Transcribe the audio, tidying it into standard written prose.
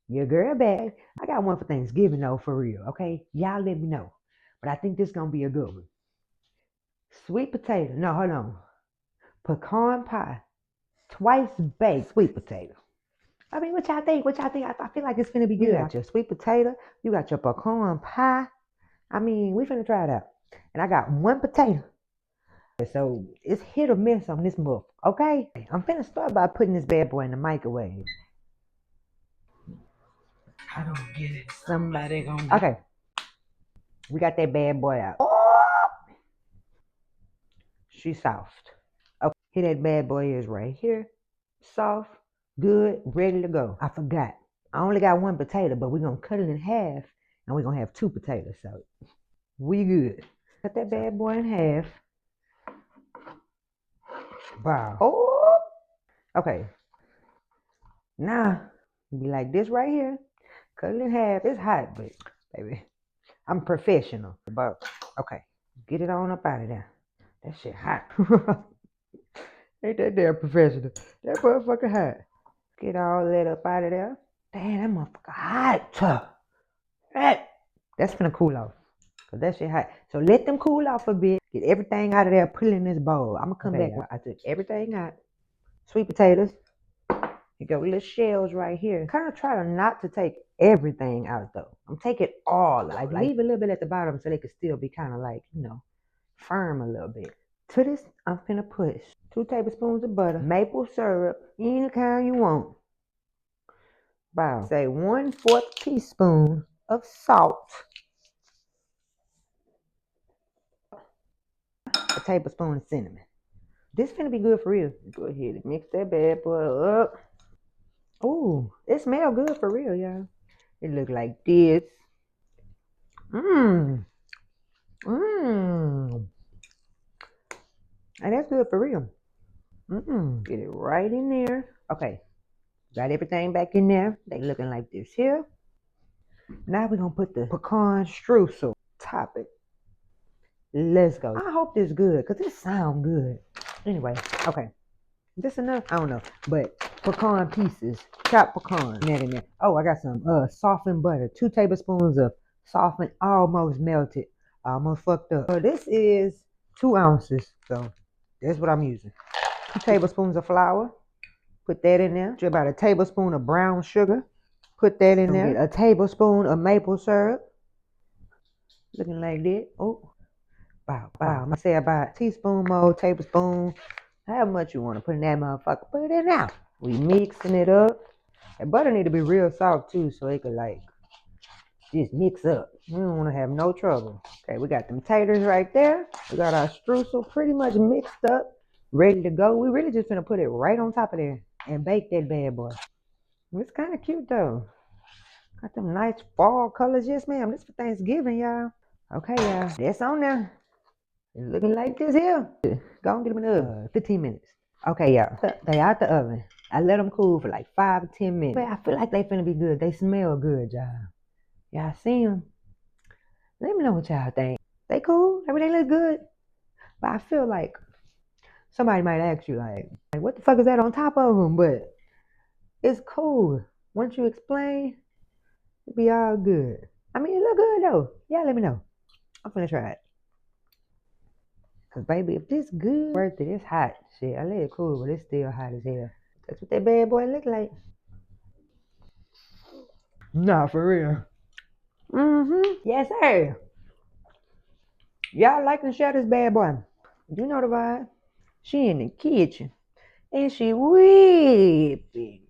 Your girl back. I got one for Thanksgiving though, for real. Okay, y'all let me know. But I think this gonna be a good one. Sweet potato. No, hold on. Pecan pie. Twice baked sweet potato. I mean, what y'all think? What y'all think? I feel like it's gonna be good. You got your sweet potato. You got your pecan pie. I mean, we finna try it out. And I got one potato. So it's hit or miss on this muff. Okay? I'm finna start by putting this bad boy in the microwave. I don't get it. Somebody gonna. Okay. We got that bad boy out. Oh! She's soft. Okay. Here that bad boy is right here. Soft, good, ready to go. I forgot. I only got one potato, but we're gonna cut it in half and we're gonna have two potatoes. So we good. Cut that bad boy in half. Wow. Oh! Okay. Now, be like this right here. Cut it in half. It's hot, but baby, I'm professional. But okay, get it on up out of there. That shit hot. Ain't that damn professional? That motherfucker hot. Get all that up out of there. Damn, that motherfucker hot. That's gonna cool off. Cause that shit hot. So let them cool off a bit. Get everything out of there. Put it in this bowl. I'm gonna come back. I took everything out. Sweet potatoes. You got little shells right here. Kind of try to not to take everything out though. I'm taking all out. Like leave a little bit at the bottom so they could still be kind of like, firm a little bit. To this, I'm finna put 2 tablespoons of butter, maple syrup, any kind you want. Wow. Say 1/4 teaspoon of salt. A tablespoon of cinnamon. This finna be good for real. Go ahead and mix that bad boy up. Ooh, it smells good for real, y'all. It look like this. Mmm. Mmm. And that's good for real. Get it right in there. Okay. Got everything back in there. They looking like this here. Now we're gonna put the pecan streusel. Top it. Let's go. I hope this good, because it sound good. Anyway, okay. This enough? I don't know. But pecan pieces. Chopped pecan. That in there. Oh, I got some softened butter. 2 tablespoons of softened, almost melted. Almost fucked up. So this is 2 ounces. So that's what I'm using. 2 tablespoons of flour. Put that in there. About a tablespoon of brown sugar. Put that in there. A tablespoon of maple syrup. Looking like that. Oh. Wow. I'm gonna say about a teaspoon more, tablespoon. However much you want to put in that motherfucker. Put it in now. We mixing it up. That butter need to be real soft too, so it could like just mix up. We don't want to have no trouble. Okay, we got them taters right there. We got our streusel pretty much mixed up, ready to go. We really just gonna put it right on top of there and bake that bad boy. It's kind of cute though. Got them nice fall colors. Yes, ma'am. This for Thanksgiving, y'all. Okay, y'all. That's on there. It's looking like this here. Go and get them in the oven. 15 minutes. Okay, y'all. They out the oven. I let them cool for like 5 to 10 minutes. I feel like they finna be good. They smell good, y'all. Y'all see them? Let me know what y'all think. They cool? Everything look good? But I feel like somebody might ask you like, what the fuck is that on top of them? But it's cool. Once you explain, it'll be all good. I mean, it look good though. Y'all let me know. I'm finna try it. Cause baby, if this good, worth it. It's hot. Shit, I let it cool, but it's still hot as hell. That's what that bad boy look like. Nah, for real. Yes, sir. Y'all like and share this bad boy. You know the vibe. She in the kitchen. And she whipping.